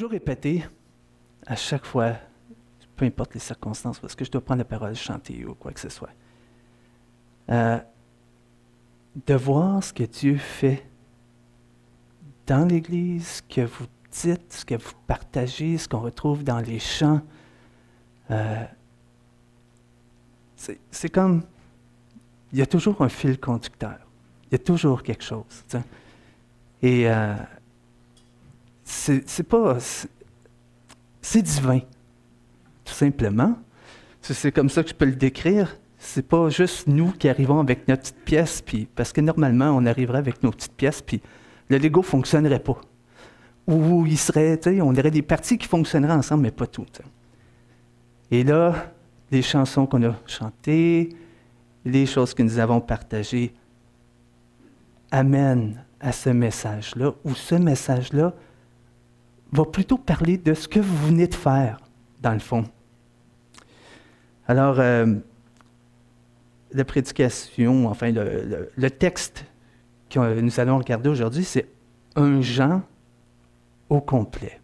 toujours répéter à chaque fois, peu importe les circonstances, parce que je dois prendre la parole, chanter ou quoi que ce soit, de voir ce que Dieu fait dans l'Église, ce que vous dites, ce que vous partagez, ce qu'on retrouve dans les chants. C'est comme, il y a toujours un fil conducteur. Il y a toujours quelque chose. T'sais. Et c'est divin, tout simplement. C'est comme ça que je peux le décrire. C'est pas juste nous qui arrivons avec notre petite pièce, puis, parce que normalement, on arriverait avec nos petites pièces, puis le Lego ne fonctionnerait pas. Ou il serait, on aurait des parties qui fonctionneraient ensemble, mais pas toutes. Et là, les chansons qu'on a chantées, les choses que nous avons partagées, amènent à ce message-là, où ce message-là va plutôt parler de ce que vous venez de faire, dans le fond. Alors, la prédication, enfin, le texte que nous allons regarder aujourd'hui, c'est 1 Jean au complet.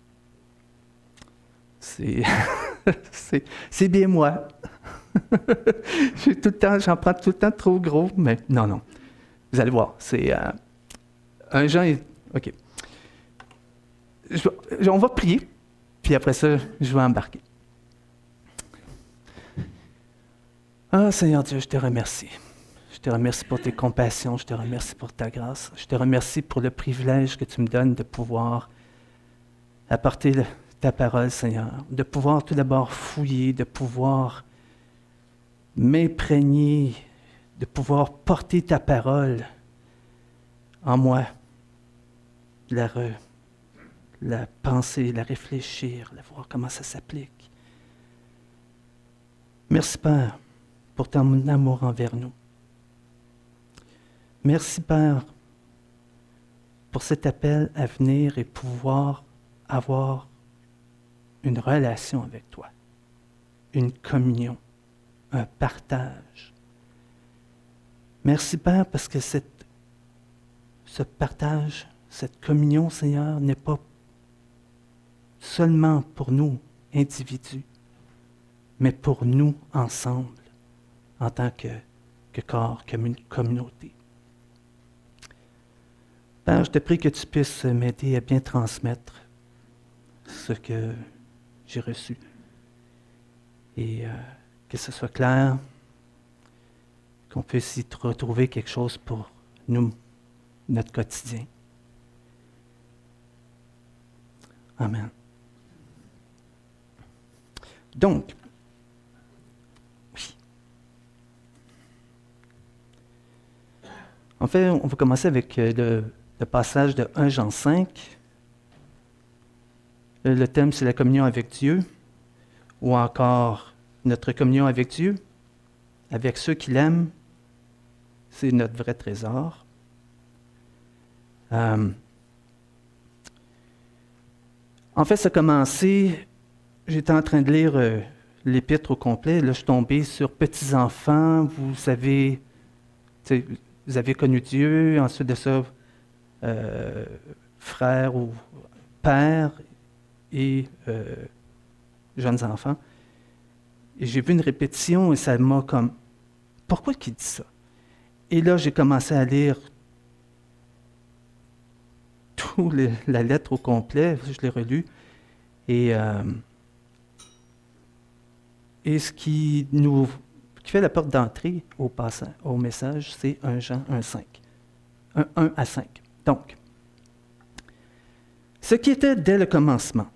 C'est bien moi. J'en prends tout le temps trop gros, mais non. Vous allez voir, c'est 1 Jean. OK. On va prier, puis après ça, je vais embarquer. Ah, Seigneur Dieu, je te remercie. Je te remercie pour tes compassions, je te remercie pour ta grâce. Je te remercie pour le privilège que tu me donnes de pouvoir apporter ta parole, Seigneur. De pouvoir tout d'abord fouiller, de pouvoir m'imprégner, de pouvoir porter ta parole en moi, la penser, la réfléchir, la voir comment ça s'applique. Merci, Père, pour ton amour envers nous. Merci, Père, pour cet appel à venir et pouvoir avoir une relation avec toi, une communion, un partage. Merci, Père, parce que ce partage, cette communion, Seigneur, n'est pas seulement pour nous, individus, mais pour nous ensemble, en tant que corps, comme une communauté. Père, je te prie que tu puisses m'aider à bien transmettre ce que j'ai reçu et que ce soit clair, qu'on puisse y retrouver quelque chose pour nous, notre quotidien. Amen. Donc, oui. En fait, on va commencer avec le passage de 1 Jean 5. Le thème, c'est la communion avec Dieu, ou encore notre communion avec Dieu, avec ceux qui l'aiment. C'est notre vrai trésor. En fait, ça a commencé, j'étais en train de lire l'épître au complet, là je suis tombé sur petits-enfants, vous avez connu Dieu, ensuite de ça, frères ou pères et jeunes enfants. Et j'ai vu une répétition et ça m'a comme, pourquoi qu'il dit ça? Et là, j'ai commencé à lire la lettre au complet, je l'ai relue, et ce qui fait la porte d'entrée au message, c'est 1 Jean 1,5. 1 à 5. Donc, ce qui était dès le commencement,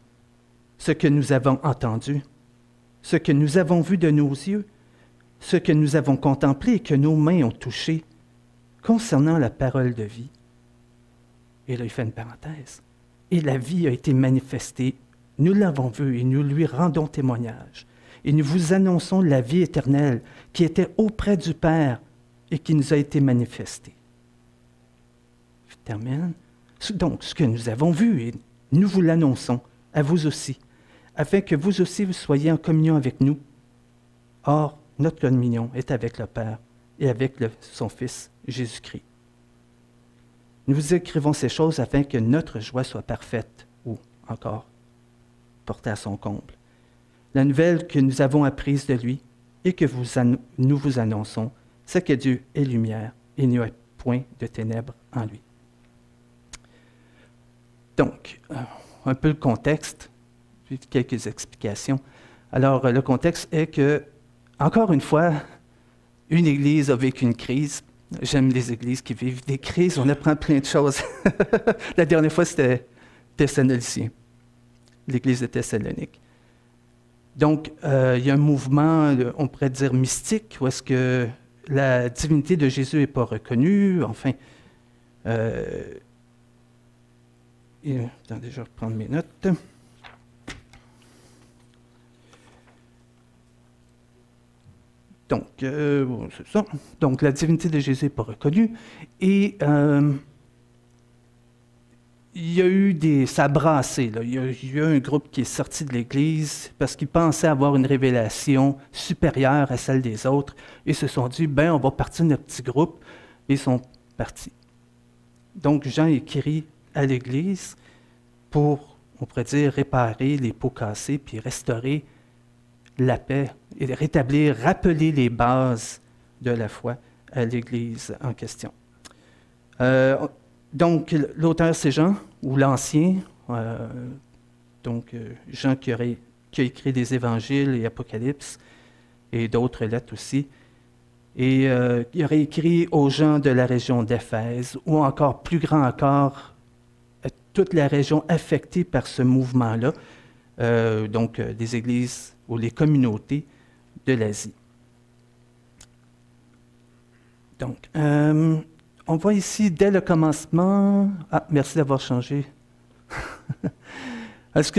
ce que nous avons entendu, ce que nous avons vu de nos yeux, ce que nous avons contemplé et que nos mains ont touché, concernant la parole de vie. Et là, il fait une parenthèse. Et la vie a été manifestée. Nous l'avons vue et nous lui rendons témoignage. Et nous vous annonçons la vie éternelle qui était auprès du Père et qui nous a été manifestée. Je termine. Donc, ce que nous avons vu, et nous vous l'annonçons à vous aussi, afin que vous aussi vous soyez en communion avec nous. Or, notre communion est avec le Père et avec son Fils, Jésus-Christ. Nous vous écrivons ces choses afin que notre joie soit parfaite, ou encore portée à son comble. La nouvelle que nous avons apprise de lui et que nous vous annonçons, c'est que Dieu est lumière et il n'y a point de ténèbres en lui. Donc, un peu le contexte, puis quelques explications. Alors, le contexte est que, encore une fois, une Église a vécu une crise. J'aime les Églises qui vivent des crises, on apprend plein de choses. La dernière fois, c'était Thessaloniciens, l'Église de Thessalonique. Donc, il y a un mouvement, on pourrait dire mystique, où est-ce que la divinité de Jésus n'est pas reconnue. Enfin, attendez, je vais reprendre mes notes. Donc, c'est ça. Donc, la divinité de Jésus n'est pas reconnue. Et il y a eu ça a brassé, là. Il y a eu un groupe qui est sorti de l'Église parce qu'ils pensaient avoir une révélation supérieure à celle des autres. Ils se sont dit, on va partir de notre petit groupe. Et ils sont partis. Donc, Jean écrit à l'Église pour, on pourrait dire, réparer les pots cassés puis restaurer la paix et rétablir, rappeler les bases de la foi à l'Église en question. Donc, l'auteur, c'est Jean, ou l'Ancien, Jean qui a écrit des Évangiles et Apocalypse, et d'autres lettres aussi. Et il aurait écrit aux gens de la région d'Éphèse, ou encore, plus grand encore, toute la région affectée par ce mouvement-là, des églises ou les communautés de l'Asie. Donc, on voit ici, dès le commencement... Ah, merci d'avoir changé. Ce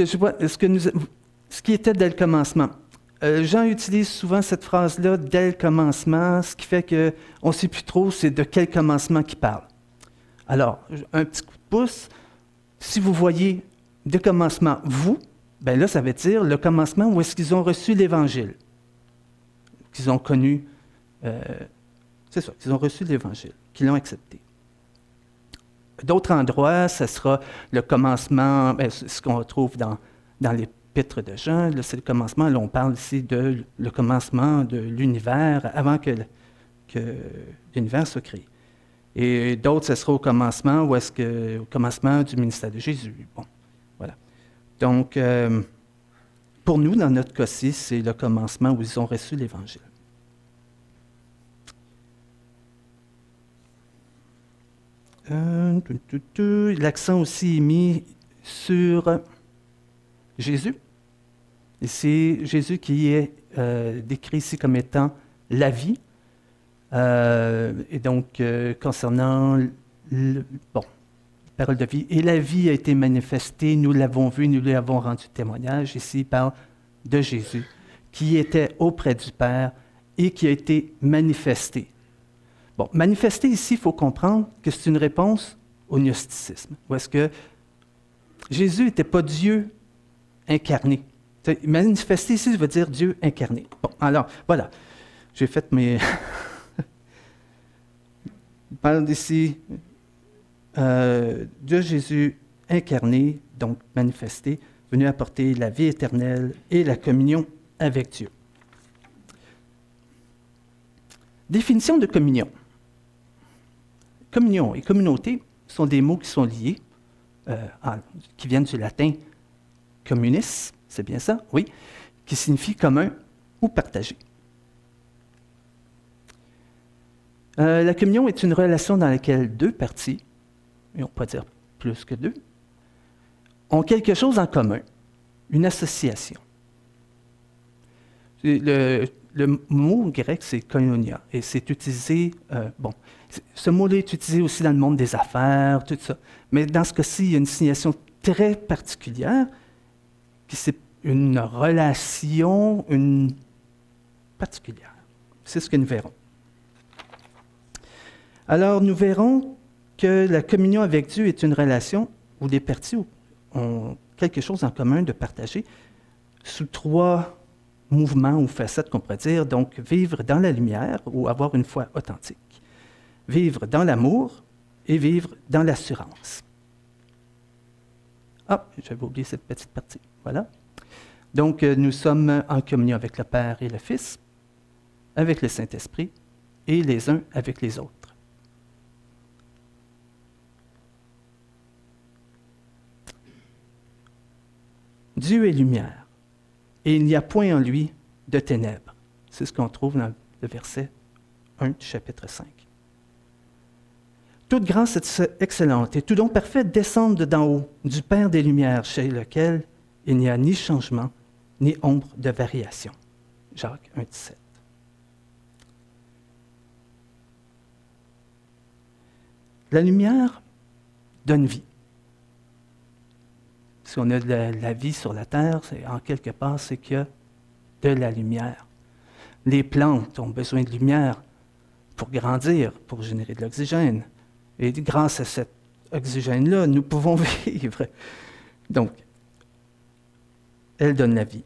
qui était dès le commencement. Jean utilise souvent cette phrase-là, dès le commencement, ce qui fait qu'on ne sait plus trop c'est de quel commencement qu'il parle. Alors, un petit coup de pouce, si vous voyez de commencement, vous, là, ça veut dire le commencement où est-ce qu'ils ont reçu l'Évangile, qu'ils ont connu, c'est ça, qu'ils ont reçu l'Évangile, qu'ils l'ont accepté. D'autres endroits, ce sera le commencement, ce qu'on retrouve dans l'Épître de Jean, là, c'est le commencement, là on parle ici de le commencement de l'univers avant que l'univers soit créé. Et d'autres, ce sera au commencement, au commencement du ministère de Jésus. Bon, voilà. Donc, pour nous, dans notre cas-ci, c'est le commencement où ils ont reçu l'Évangile. L'accent aussi est mis sur Jésus. Et c'est Jésus qui est décrit ici comme étant la vie. Et donc, concernant parole de vie. Et la vie a été manifestée, nous l'avons vue, nous lui avons rendu témoignage. Ici, il parle de Jésus, qui était auprès du Père et qui a été manifesté. Bon, manifesté ici, il faut comprendre que c'est une réponse au gnosticisme. Ou est-ce que Jésus n'était pas Dieu incarné? Manifesté ici, ça veut dire Dieu incarné. Bon, alors, voilà. J'ai fait mes... Il parle ici de Jésus incarné, donc manifesté, venu apporter la vie éternelle et la communion avec Dieu. Définition de communion. Communion et communauté sont des mots qui sont liés, qui viennent du latin communis, c'est bien ça, oui, qui signifie commun ou partagé. La communion est une relation dans laquelle deux parties, et on peut dire plus que deux, ont quelque chose en commun, une association. Le mot grec, c'est koinonia, et c'est utilisé, ce mot-là est utilisé aussi dans le monde des affaires, tout ça. Mais dans ce cas-ci, il y a une signation très particulière, qui c'est une relation particulière. C'est ce que nous verrons. Alors, nous verrons que la communion avec Dieu est une relation où les parties ont quelque chose en commun de partager sous trois mouvements ou facettes qu'on pourrait dire. Donc, vivre dans la lumière ou avoir une foi authentique. Vivre dans l'amour et vivre dans l'assurance. Ah, j'avais oublié cette petite partie. Voilà. Donc, nous sommes en communion avec le Père et le Fils, avec le Saint-Esprit, et les uns avec les autres. Dieu est lumière, et il n'y a point en lui de ténèbres. C'est ce qu'on trouve dans le verset 1 du chapitre 5. Toute grâce excellente et tout don parfait descendent d'en haut, du Père des Lumières, chez lequel il n'y a ni changement, ni ombre de variation. Jacques 1, 17. La lumière donne vie. Si on a de la vie sur la terre, en quelque part, c'est qu'il y a de la lumière. Les plantes ont besoin de lumière pour grandir, pour générer de l'oxygène. Et grâce à cet oxygène-là, nous pouvons vivre. Donc, elle donne la vie.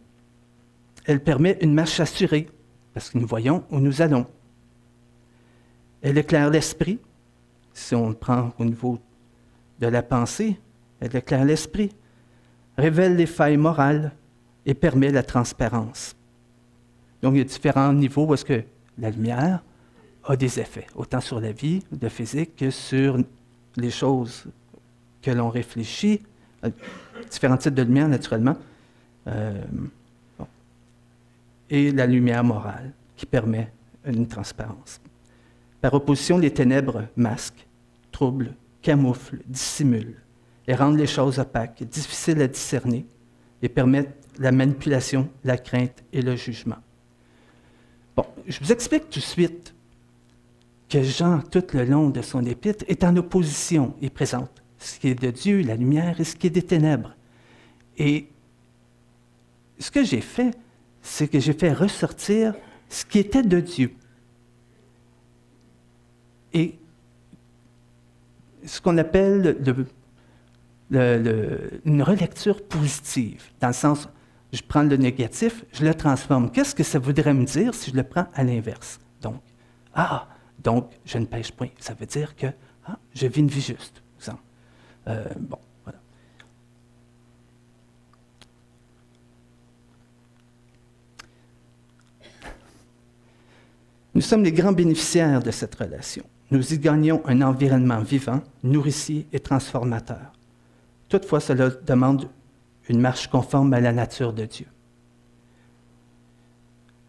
Elle permet une marche assurée, parce que nous voyons où nous allons. Elle éclaire l'esprit. Si on le prend au niveau de la pensée, elle éclaire l'esprit, révèle les failles morales et permet la transparence. Donc, il y a différents niveaux où est-ce que la lumière a des effets, autant sur la vie, le physique, que sur les choses que l'on réfléchit. Différents types de lumière, naturellement. Et la lumière morale, qui permet une transparence. Par opposition, les ténèbres masquent, troublent, camouflent, dissimulent et rendent les choses opaques, difficiles à discerner et permettent la manipulation, la crainte et le jugement. Bon, je vous explique tout de suite que Jean, tout le long de son épître, est en opposition. Il présente ce qui est de Dieu, la lumière, et ce qui est des ténèbres. Et ce que j'ai fait, c'est que j'ai fait ressortir ce qui était de Dieu. Et ce qu'on appelle une relecture positive, dans le sens, je prends le négatif, je le transforme. Qu'est-ce que ça voudrait me dire si je le prends à l'inverse? Donc, je ne pêche point. Ça veut dire que je vis une vie juste, exemple. Voilà. Nous sommes les grands bénéficiaires de cette relation. Nous y gagnons un environnement vivant, nourricier et transformateur. Toutefois, cela demande une marche conforme à la nature de Dieu.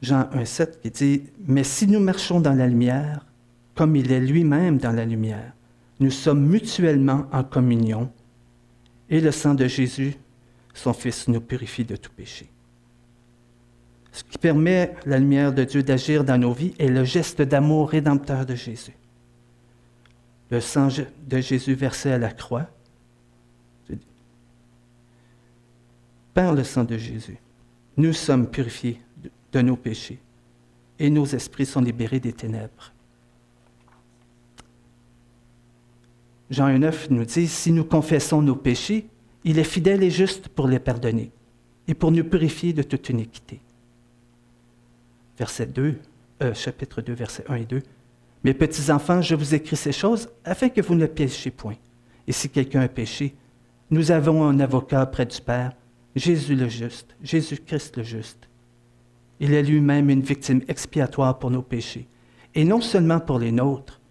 Jean 1,7 qui dit « Mais si nous marchons dans la lumière, comme il est lui-même dans la lumière, nous sommes mutuellement en communion, et le sang de Jésus, son Fils, nous purifie de tout péché. » Ce qui permet la lumière de Dieu d'agir dans nos vies est le geste d'amour rédempteur de Jésus. Le sang de Jésus versé à la croix, par le sang de Jésus, nous sommes purifiés de nos péchés et nos esprits sont libérés des ténèbres. Jean 1,9 nous dit, « Si nous confessons nos péchés, il est fidèle et juste pour les pardonner et pour nous purifier de toute iniquité. » Chapitre 2, versets 1 et 2. « Mes petits enfants, je vous écris ces choses afin que vous ne péchiez point. Et si quelqu'un a péché, nous avons un avocat près du Père, Jésus le juste, Jésus-Christ le juste. Il est lui-même une victime expiatoire pour nos péchés, et non seulement pour les nôtres,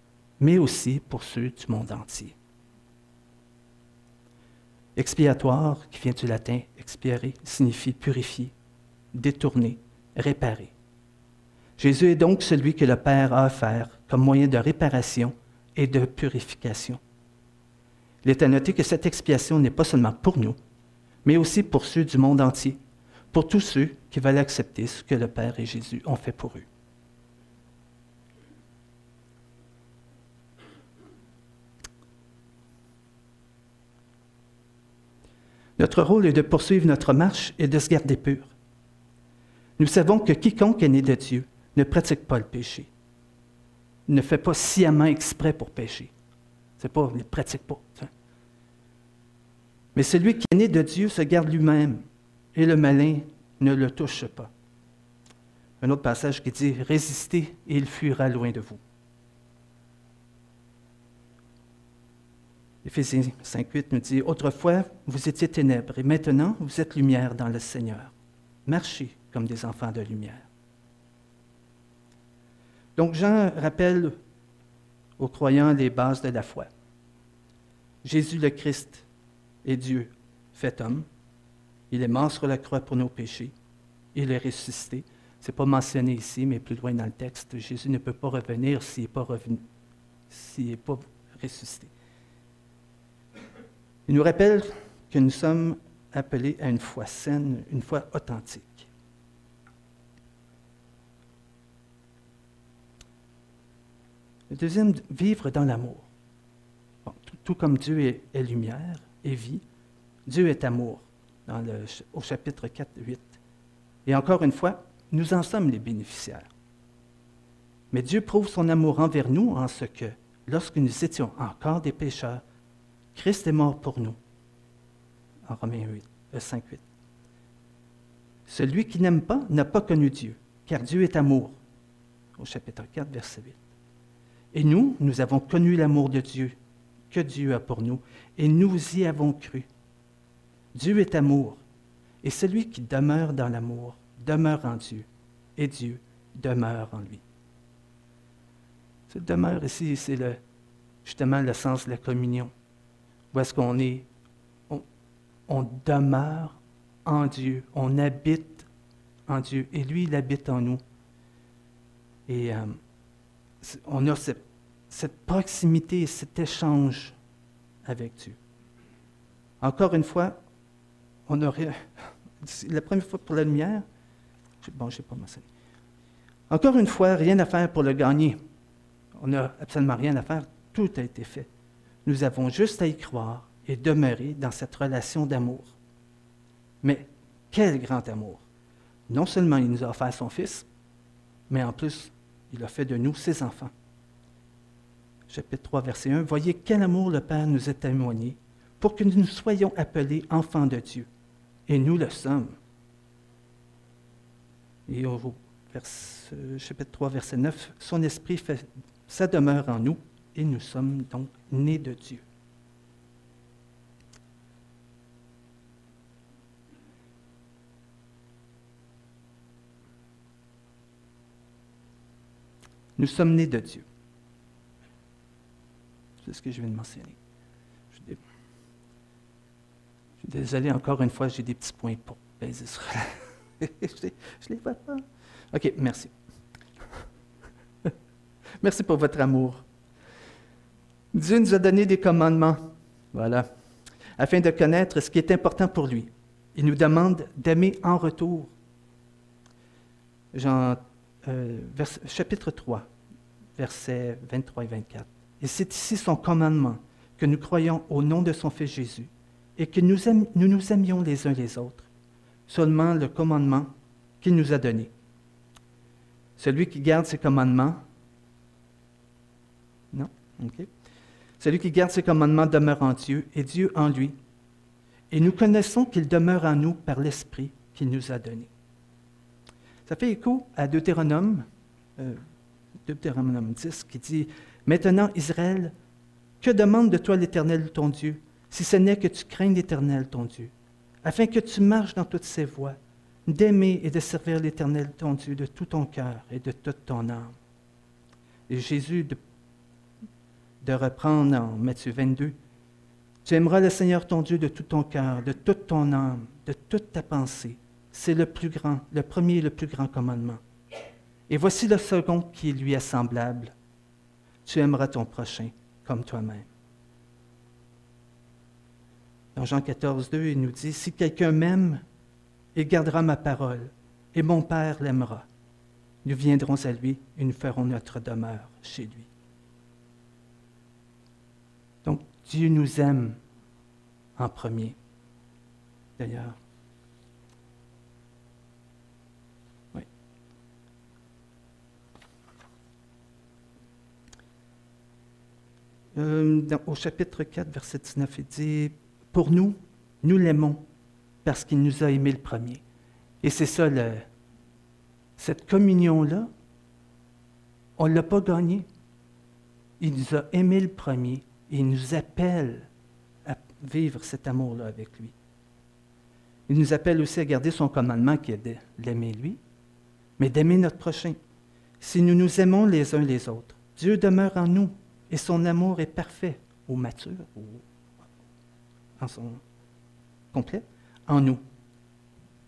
mais aussi pour ceux du monde entier. » Expiatoire, qui vient du latin expiare, signifie purifier, détourner, réparer. Jésus est donc celui que le Père a offert comme moyen de réparation et de purification. Il est à noter que cette expiation n'est pas seulement pour nous, mais aussi pour ceux du monde entier, pour tous ceux qui veulent accepter ce que le Père et Jésus ont fait pour eux. Notre rôle est de poursuivre notre marche et de se garder pur. Nous savons que quiconque est né de Dieu ne pratique pas le péché. Il ne fait pas sciemment exprès pour pécher. Il ne pratique pas. Mais celui qui est né de Dieu se garde lui-même, et le malin ne le touche pas. Un autre passage qui dit « Résistez et il fuira loin de vous ». Éphésiens 5,8 nous dit « Autrefois, vous étiez ténèbres, et maintenant, vous êtes lumière dans le Seigneur. marchez comme des enfants de lumière. Donc Jean rappelle aux croyants les bases de la foi. Jésus le Christ est Dieu fait homme. Il est mort sur la croix pour nos péchés. Il est ressuscité. Ce n'est pas mentionné ici, mais plus loin dans le texte, Jésus ne peut pas revenir s'il n'est pas ressuscité. Il nous rappelle que nous sommes appelés à une foi saine, une foi authentique. Le deuxième, vivre dans l'amour. Bon, tout comme Dieu est lumière et vie, Dieu est amour, au chapitre 4, 8. Et encore une fois, nous en sommes les bénéficiaires. Mais Dieu prouve son amour envers nous en ce que, lorsque nous étions encore des pécheurs, Christ est mort pour nous. En Romains 5, 8. Celui qui n'aime pas n'a pas connu Dieu, car Dieu est amour. Au chapitre 4, verset 8. Et nous avons connu l'amour de Dieu, que Dieu a pour nous, et nous y avons cru. Dieu est amour, et celui qui demeure dans l'amour demeure en Dieu, et Dieu demeure en lui. Cette demeure ici, c'est justement le sens de la communion. Où est-ce qu'on est? On demeure en Dieu, on habite en Dieu, et lui, il habite en nous. Et on a cette proximité, cet échange avec Dieu. Encore une fois, on aurait... La première fois pour la lumière, je n'ai pas mentionné. Encore une fois, rien à faire pour le gagner. On n'a absolument rien à faire, tout a été fait. Nous avons juste à y croire et demeurer dans cette relation d'amour. Mais quel grand amour! Non seulement il nous a offert son Fils, mais en plus, il a fait de nous ses enfants. Chapitre 3, verset 1. Voyez quel amour le Père nous a témoigné pour que nous soyons appelés enfants de Dieu. Et nous le sommes. Et au chapitre 3, verset 9, son esprit fait sa demeure en nous et nous sommes donc nés de Dieu. Nous sommes nés de Dieu. C'est ce que je viens de mentionner. Je suis désolé, encore une fois, j'ai des petits points pour baiser sur la... je ne les vois pas. OK, merci. Merci pour votre amour. Dieu nous a donné des commandements, voilà, afin de connaître ce qui est important pour lui. Il nous demande d'aimer en retour. Chapitre 3, versets 23 et 24. Et c'est ici son commandement, que nous croyons au nom de son Fils Jésus, et que nous nous aimions les uns les autres, seulement le commandement qu'il nous a donné. Celui qui garde ses commandements, non? OK. Celui qui garde ses commandements demeure en Dieu, et Dieu en lui. Et nous connaissons qu'il demeure en nous par l'Esprit qu'il nous a donné. Ça fait écho à Deutéronome 10, qui dit « Maintenant, Israël, que demande de toi l'Éternel ton Dieu, si ce n'est que tu craignes l'Éternel ton Dieu, afin que tu marches dans toutes ses voies, d'aimer et de servir l'Éternel ton Dieu de tout ton cœur et de toute ton âme. » Et Jésus de reprendre en Matthieu 22, « Tu aimeras le Seigneur ton Dieu de tout ton cœur, de toute ton âme, de toute ta pensée. » C'est le premier et le plus grand commandement. Et voici le second qui lui est semblable. Tu aimeras ton prochain comme toi-même. Dans Jean 14, 2, il nous dit, « Si quelqu'un m'aime, il gardera ma parole, et mon Père l'aimera. Nous viendrons à lui et nous ferons notre demeure chez lui. » Donc, Dieu nous aime en premier. D'ailleurs, oui. Au chapitre 4, verset 19, il dit, « Pour nous, nous l'aimons parce qu'il nous a aimés le premier. » Et c'est ça, cette communion-là, on ne l'a pas gagnée. Il nous a aimés le premier et il nous appelle à vivre cet amour-là avec lui. Il nous appelle aussi à garder son commandement qui est de l'aimer lui, mais d'aimer notre prochain. Si nous nous aimons les uns les autres, Dieu demeure en nous et son amour est parfait ou mature, ou en son complet, en nous.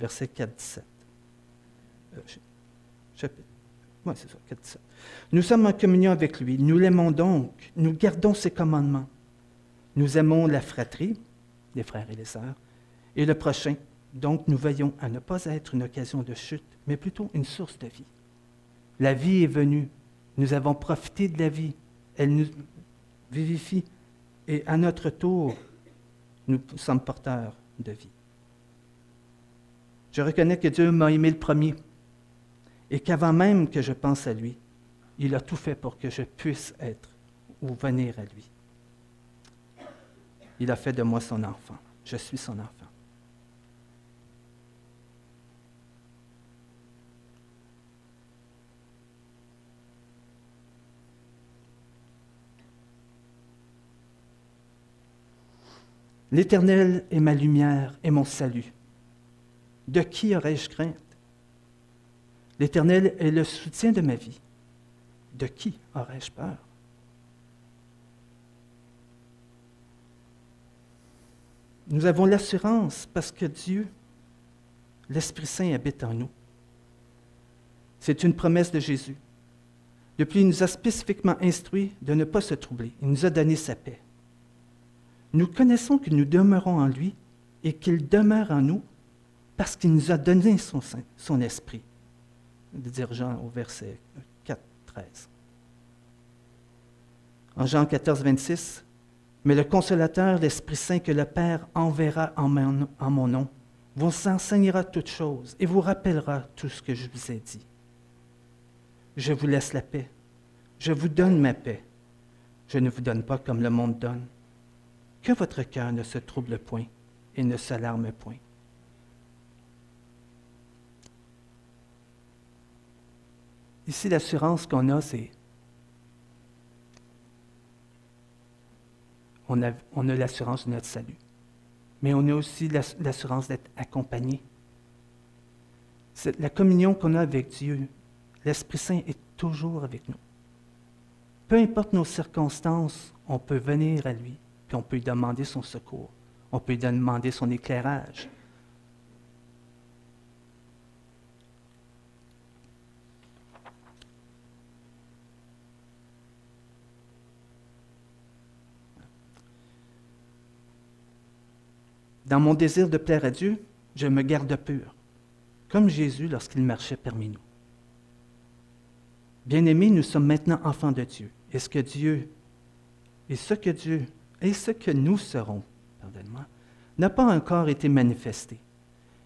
Verset 4, 17. Chapitre. Oui, c'est ça, 4, 17. Nous sommes en communion avec lui, nous l'aimons donc, nous gardons ses commandements. Nous aimons la fratrie, les frères et les sœurs, et le prochain. Donc, nous veillons à ne pas être une occasion de chute, mais plutôt une source de vie. La vie est venue. Nous avons profité de la vie. Elle nous vivifie. Et à notre tour, nous sommes porteurs de vie. Je reconnais que Dieu m'a aimé le premier et qu'avant même que je pense à lui, il a tout fait pour que je puisse être ou venir à lui. Il a fait de moi son enfant. Je suis son enfant. L'Éternel est ma lumière et mon salut. De qui aurais-je crainte? L'Éternel est le soutien de ma vie. De qui aurais-je peur? Nous avons l'assurance parce que Dieu, l'Esprit Saint, habite en nous. C'est une promesse de Jésus. Depuis, il nous a spécifiquement instruits de ne pas se troubler. Il nous a donné sa paix. Nous connaissons que nous demeurons en lui et qu'il demeure en nous parce qu'il nous a donné son esprit. De dire Jean au verset 4, 13. En Jean 14, 26, « Mais le Consolateur, l'Esprit Saint que le Père enverra en mon nom, vous enseignera toutes choses et vous rappellera tout ce que je vous ai dit. Je vous laisse la paix. Je vous donne ma paix. Je ne vous donne pas comme le monde donne. Que votre cœur ne se trouble point et ne s'alarme point. » Ici, l'assurance qu'on a, c'est on a l'assurance de notre salut. Mais on a aussi l'assurance d'être accompagné. La communion qu'on a avec Dieu, l'Esprit Saint est toujours avec nous. Peu importe nos circonstances, on peut venir à lui, puis on peut lui demander son secours, on peut lui demander son éclairage. Dans mon désir de plaire à Dieu, je me garde pur, comme Jésus lorsqu'il marchait parmi nous. Bien-aimés, nous sommes maintenant enfants de Dieu. Et ce que nous serons, pardonne-moi, n'a pas encore été manifesté.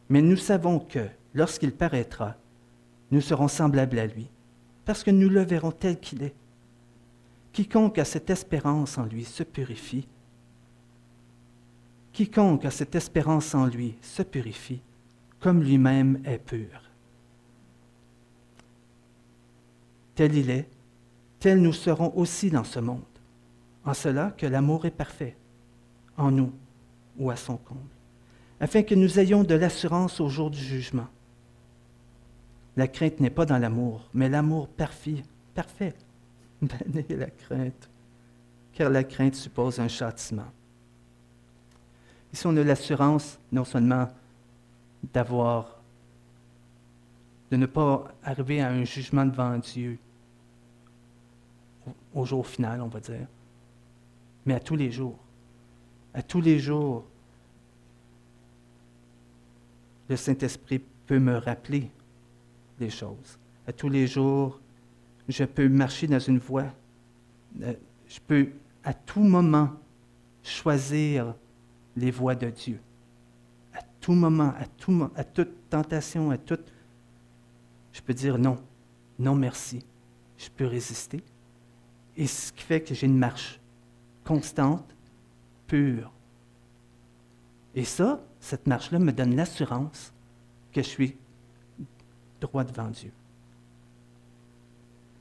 Mais nous savons que, lorsqu'il paraîtra, nous serons semblables à lui, parce que nous le verrons tel qu'il est. Quiconque a cette espérance en lui se purifie. Quiconque a cette espérance en lui se purifie, comme lui-même est pur. Tel il est, tel nous serons aussi dans ce monde, en cela que l'amour est parfait, en nous ou à son comble, afin que nous ayons de l'assurance au jour du jugement. La crainte n'est pas dans l'amour, mais l'amour parfait. Bannez la crainte, car la crainte suppose un châtiment. Ici, on a l'assurance non seulement de ne pas arriver à un jugement devant Dieu au jour final, on va dire, mais à tous les jours. À tous les jours, le Saint-Esprit peut me rappeler des choses. À tous les jours, je peux marcher dans une voie. Je peux à tout moment choisir les voies de Dieu. À tout moment, à toute tentation, je peux dire non, non merci. Je peux résister. Et ce qui fait que j'ai une marche constante, pure. Et ça, cette marche-là me donne l'assurance que je suis droit devant Dieu.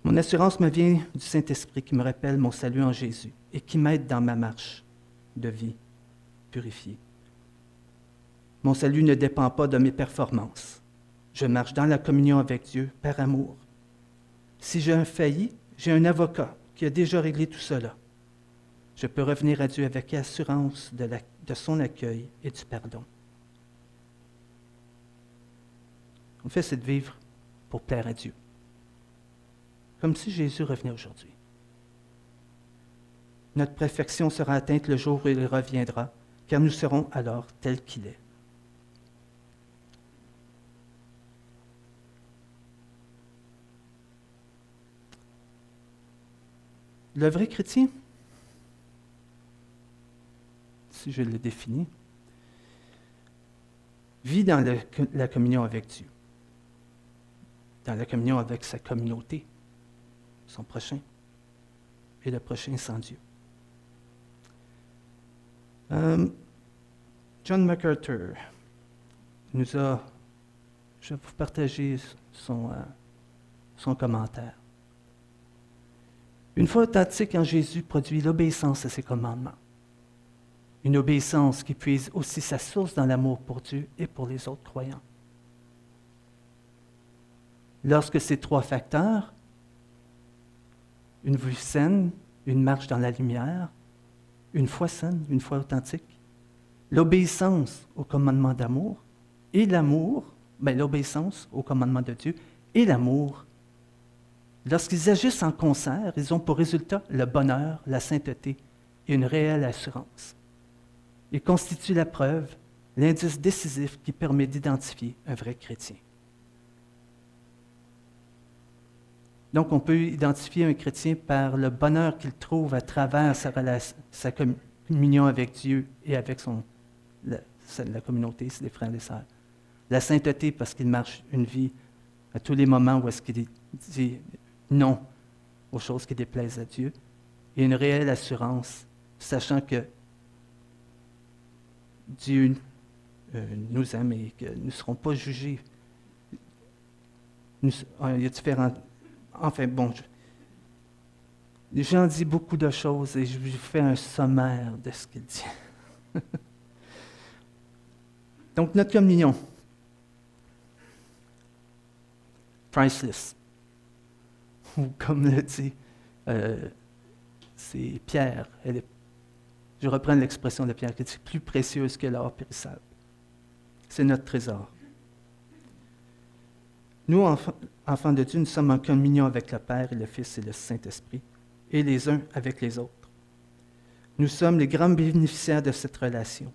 Mon assurance me vient du Saint-Esprit qui me rappelle mon salut en Jésus et qui m'aide dans ma marche de vie purifiée. Mon salut ne dépend pas de mes performances. Je marche dans la communion avec Dieu par amour. Si j'ai un failli, j'ai un avocat qui a déjà réglé tout cela. Je peux revenir à Dieu avec assurance de son accueil et du pardon. En fait, c'est de vivre pour plaire à Dieu. Comme si Jésus revenait aujourd'hui. Notre perfection sera atteinte le jour où il reviendra, car nous serons alors tels qu'il est. Le vrai chrétien, si je le définis, vit dans la communion avec Dieu, dans la communion avec sa communauté, son prochain, et le prochain sans Dieu. John MacArthur nous a, je vais vous partager son commentaire. Une foi authentique en Jésus produit l'obéissance à ses commandements. Une obéissance qui puise aussi sa source dans l'amour pour Dieu et pour les autres croyants. Lorsque ces trois facteurs, une vue saine, une marche dans la lumière, une foi saine, une foi authentique, l'obéissance au commandement d'amour et l'amour, l'obéissance au commandement de Dieu et l'amour, lorsqu'ils agissent en concert, ils ont pour résultat le bonheur, la sainteté et une réelle assurance. Ils constituent la preuve, l'indice décisif qui permet d'identifier un vrai chrétien. Donc, on peut identifier un chrétien par le bonheur qu'il trouve à travers sa communion avec Dieu et avec la communauté, les frères et les sœurs. La sainteté, parce qu'il marche une vie à tous les moments où est-ce qu'il dit non aux choses qui déplaisent à Dieu, et une réelle assurance, sachant que Dieu nous aime et que nous ne serons pas jugés. Il y a différents... Enfin, bon, j'en dis beaucoup de choses et je vous fais un sommaire de ce qu'il dit. Donc, notre communion. Priceless. Ou comme le dit, c'est Pierre. Je reprends l'expression de Pierre qui dit plus précieuse que l'or périssable. C'est notre trésor. Nous, enfants de Dieu, nous sommes en communion avec le Père et le Fils et le Saint-Esprit, et les uns avec les autres. Nous sommes les grands bénéficiaires de cette relation.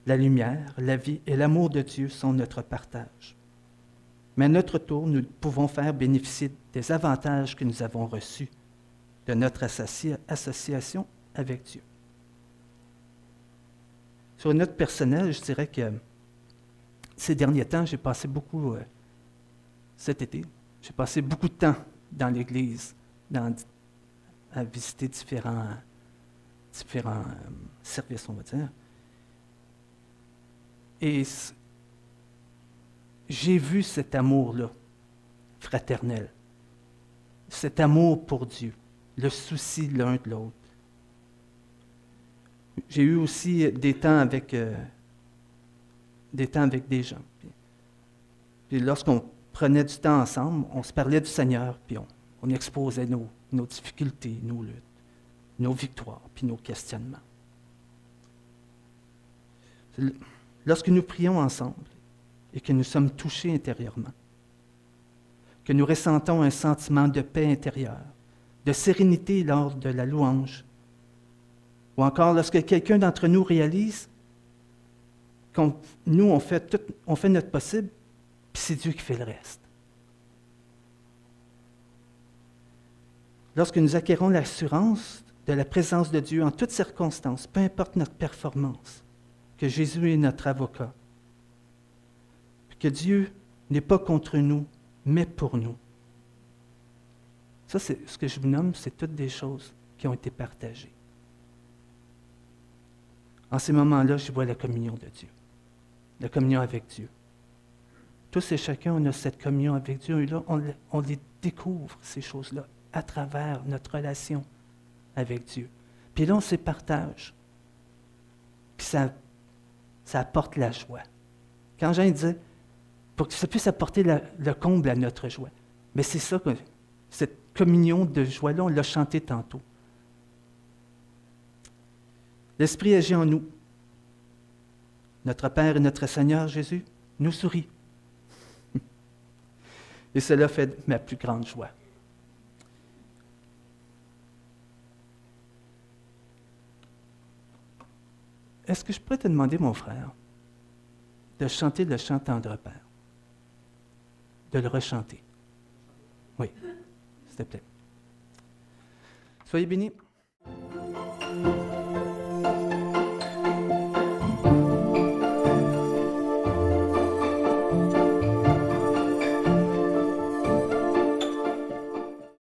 La lumière, la vie et l'amour de Dieu sont notre partage. Mais à notre tour, nous pouvons faire bénéficier des avantages que nous avons reçus de notre association avec Dieu. Sur une note personnelle, je dirais que ces derniers temps, j'ai passé beaucoup... cet été, j'ai passé beaucoup de temps dans l'Église, à visiter différents services, on va dire. Et j'ai vu cet amour-là, fraternel, cet amour pour Dieu, le souci l'un de l'autre. J'ai eu aussi des temps avec des gens. Puis lorsqu'on prenait du temps ensemble, on se parlait du Seigneur, puis on exposait nos difficultés, nos luttes, nos victoires, puis nos questionnements. Lorsque nous prions ensemble et que nous sommes touchés intérieurement, que nous ressentons un sentiment de paix intérieure, de sérénité lors de la louange, ou encore lorsque quelqu'un d'entre nous réalise nous, on fait notre possible, puis c'est Dieu qui fait le reste. Lorsque nous acquérons l'assurance de la présence de Dieu en toutes circonstances, peu importe notre performance, que Jésus est notre avocat, que Dieu n'est pas contre nous, mais pour nous. Ça, c'est ce que je vous nomme, c'est toutes des choses qui ont été partagées. En ces moments-là, je vois la communion de Dieu, la communion avec Dieu. Tous et chacun, on a cette communion avec Dieu et là, on les découvre, ces choses-là, à travers notre relation avec Dieu. Puis là, on se partage. Puis ça apporte la joie. Quand Jean disait, pour que ça puisse apporter le comble à notre joie. Mais c'est ça, cette communion de joie-là, on l'a chanté tantôt. L'Esprit agit en nous. Notre Père et notre Seigneur Jésus nous sourit. Et cela fait ma plus grande joie. Est-ce que je pourrais te demander, mon frère, de chanter le chant Tendre Père? De le rechanter. Oui, s'il te plaît. Soyez bénis.